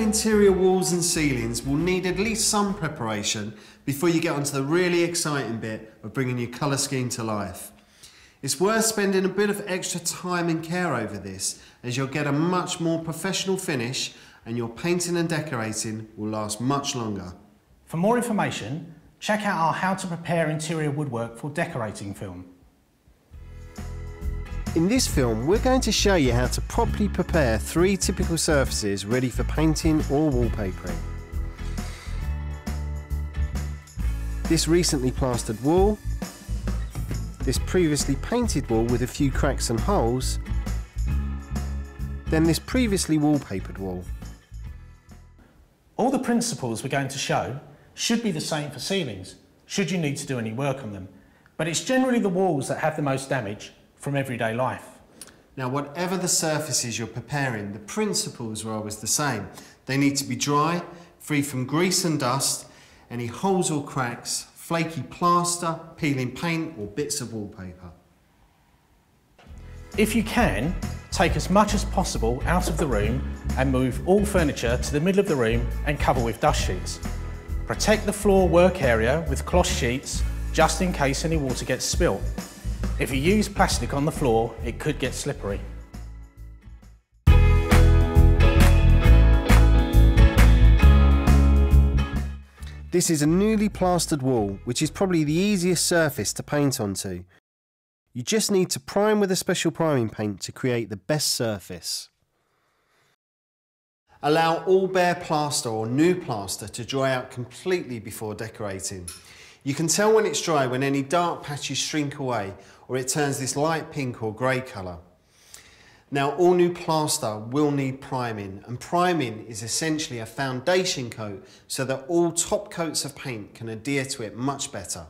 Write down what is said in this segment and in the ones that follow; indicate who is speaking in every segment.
Speaker 1: interior walls and ceilings will need at least some preparation before you get onto the really exciting bit of bringing your colour scheme to life. It's worth spending a bit of extra time and care over this, as you'll get a much more professional finish and your painting and decorating will last much longer.
Speaker 2: For more information, check out our How to Prepare Interior Woodwork for Decorating film.
Speaker 1: In this film, we're going to show you how to properly prepare 3 typical surfaces ready for painting or wallpapering. This recently plastered wall, this previously painted wall with a few cracks and holes, then this previously wallpapered wall.
Speaker 2: All the principles we're going to show should be the same for ceilings, should you need to do any work on them, but it's generally the walls that have the most damage from everyday life.
Speaker 1: Now, whatever the surfaces you're preparing, the principles are always the same. They need to be dry, free from grease and dust, any holes or cracks, flaky plaster, peeling paint or bits of wallpaper.
Speaker 2: If you can, take as much as possible out of the room and move all furniture to the middle of the room and cover with dust sheets. Protect the floor work area with cloth sheets just in case any water gets spilt. If you use plastic on the floor, it could get slippery.
Speaker 1: This is a newly plastered wall, which is probably the easiest surface to paint onto. You just need to prime with a special priming paint to create the best surface. Allow all bare plaster or new plaster to dry out completely before decorating. You can tell when it's dry when any dark patches shrink away or it turns this light pink or grey colour. Now, all new plaster will need priming, and priming is essentially a foundation coat so that all top coats of paint can adhere to it much better.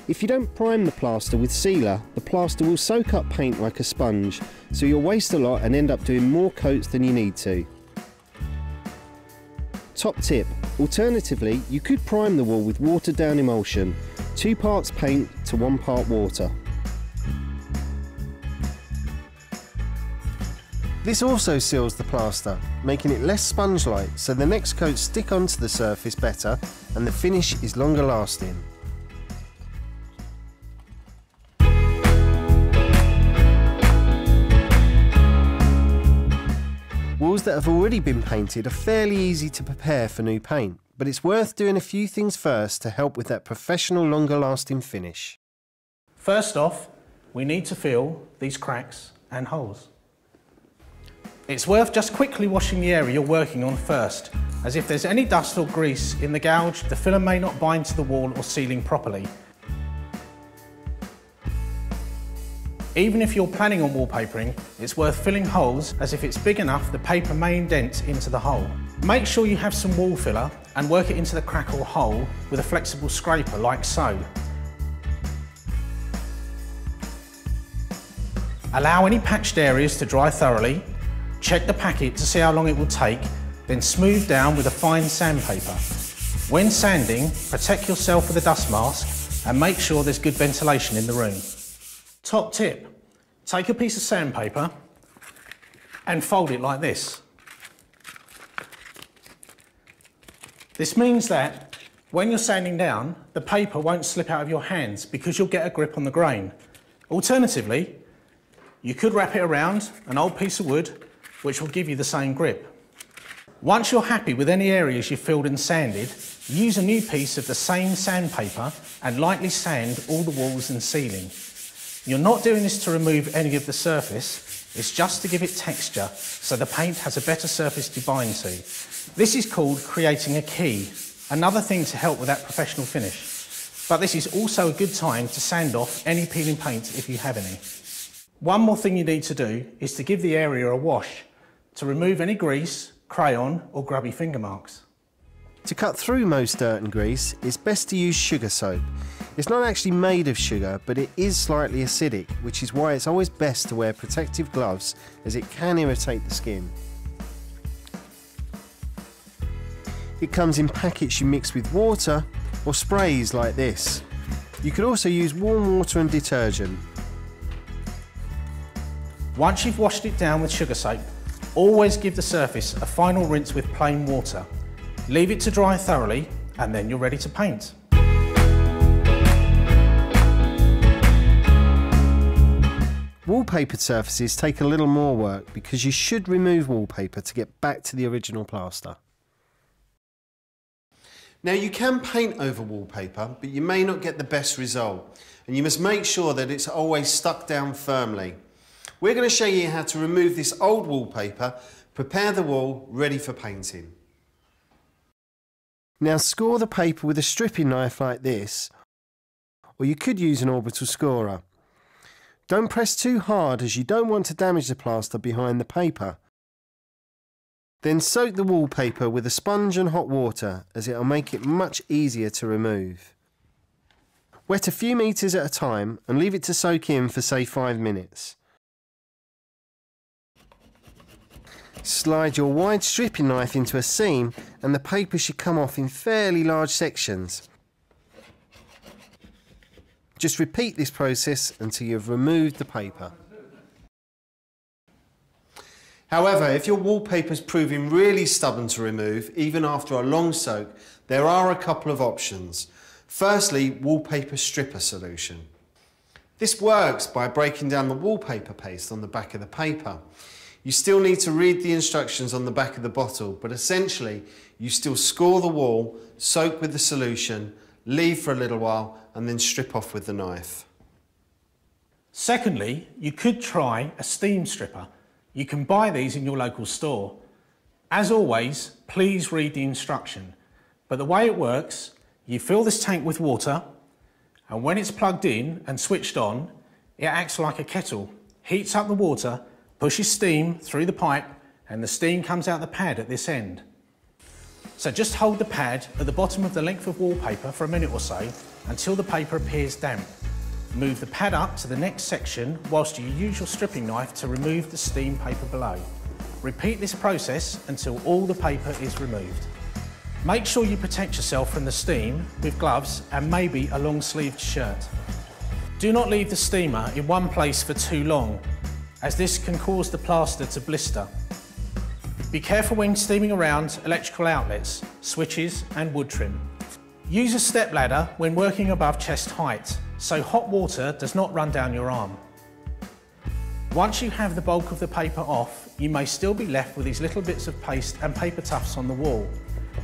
Speaker 1: If you don't prime the plaster with sealer, the plaster will soak up paint like a sponge, so you'll waste a lot and end up doing more coats than you need to. Top tip, alternatively, you could prime the wall with watered down emulsion, 2 parts paint to 1 part water. This also seals the plaster, making it less sponge-like, so the next coats stick onto the surface better and the finish is longer lasting. Walls that have already been painted are fairly easy to prepare for new paint, but it's worth doing a few things first to help with that professional longer lasting finish.
Speaker 2: First off, we need to fill these cracks and holes. It's worth just quickly washing the area you're working on first, as if there's any dust or grease in the gouge, the filler may not bind to the wall or ceiling properly. Even if you're planning on wallpapering, it's worth filling holes, as if it's big enough the paper may indent into the hole. Make sure you have some wall filler and work it into the crack or hole with a flexible scraper like so. Allow any patched areas to dry thoroughly. Check the packet to see how long it will take, then smooth down with a fine sandpaper. When sanding, protect yourself with a dust mask and make sure there's good ventilation in the room. Top tip, take a piece of sandpaper and fold it like this. This means that when you're sanding down, the paper won't slip out of your hands because you'll get a grip on the grain. Alternatively, you could wrap it around an old piece of wood, which will give you the same grip. Once you're happy with any areas you've filled and sanded, use a new piece of the same sandpaper and lightly sand all the walls and ceiling. You're not doing this to remove any of the surface, it's just to give it texture so the paint has a better surface to bind to. This is called creating a key, another thing to help with that professional finish. But this is also a good time to sand off any peeling paint if you have any. One more thing you need to do is to give the area a wash to remove any grease, crayon or grubby finger marks.
Speaker 1: To cut through most dirt and grease, it's best to use sugar soap. It's not actually made of sugar, but it is slightly acidic, which is why it's always best to wear protective gloves, as it can irritate the skin. It comes in packets you mix with water or sprays like this. You could also use warm water and detergent.
Speaker 2: Once you've washed it down with sugar soap, Always give the surface a final rinse with plain water. Leave it to dry thoroughly and then you're ready to paint.
Speaker 1: Wallpapered surfaces take a little more work because you should remove wallpaper to get back to the original plaster. Now you can paint over wallpaper, but you may not get the best result, and you must make sure that it's always stuck down firmly. We're going to show you how to remove this old wallpaper, prepare the wall ready for painting. Now score the paper with a stripping knife like this, or you could use an orbital scorer. Don't press too hard as you don't want to damage the plaster behind the paper. Then soak the wallpaper with a sponge and hot water as it will make it much easier to remove. Wet a few metres at a time and leave it to soak in for say 5 minutes. Slide your wide stripping knife into a seam and the paper should come off in fairly large sections. Just repeat this process until you've removed the paper. However, if your wallpaper is proving really stubborn to remove, even after a long soak, there are a couple of options. Firstly, wallpaper stripper solution. This works by breaking down the wallpaper paste on the back of the paper. You still need to read the instructions on the back of the bottle, but essentially you still score the wall, soak with the solution, leave for a little while and then strip off with the knife.
Speaker 2: Secondly, you could try a steam stripper. You can buy these in your local store. As always, please read the instruction. But the way it works, you fill this tank with water, and when it's plugged in and switched on, it acts like a kettle, heats up the water, pushes steam through the pipe, and the steam comes out the pad at this end. So just hold the pad at the bottom of the length of wallpaper for a minute or so until the paper appears damp. Move the pad up to the next section whilst you use your stripping knife to remove the steam paper below. Repeat this process until all the paper is removed. Make sure you protect yourself from the steam with gloves and maybe a long-sleeved shirt. Do not leave the steamer in one place for too long, as this can cause the plaster to blister. Be careful when steaming around electrical outlets, switches and wood trim. Use a step ladder when working above chest height, so hot water does not run down your arm. Once you have the bulk of the paper off, you may still be left with these little bits of paste and paper tufts on the wall.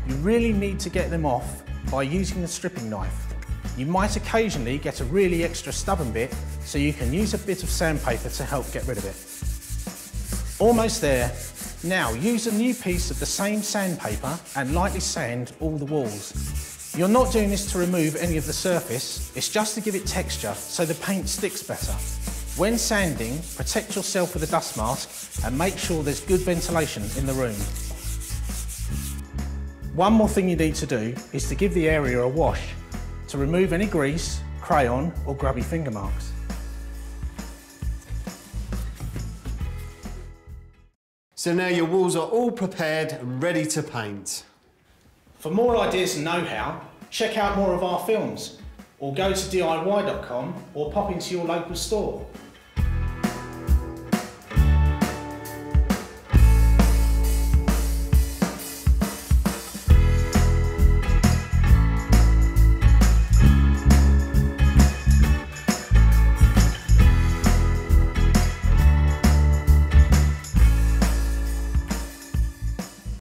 Speaker 2: You really need to get them off by using the stripping knife. You might occasionally get a really extra stubborn bit, so you can use a bit of sandpaper to help get rid of it. Almost there. Now use a new piece of the same sandpaper and lightly sand all the walls. You're not doing this to remove any of the surface, it's just to give it texture so the paint sticks better. When sanding, protect yourself with a dust mask and make sure there's good ventilation in the room. One more thing you need to do is to give the area a wash to remove any grease, crayon or grubby finger marks.
Speaker 1: So now your walls are all prepared and ready to paint.
Speaker 2: For more ideas and know-how, check out more of our films or go to DIY.com or pop into your local store.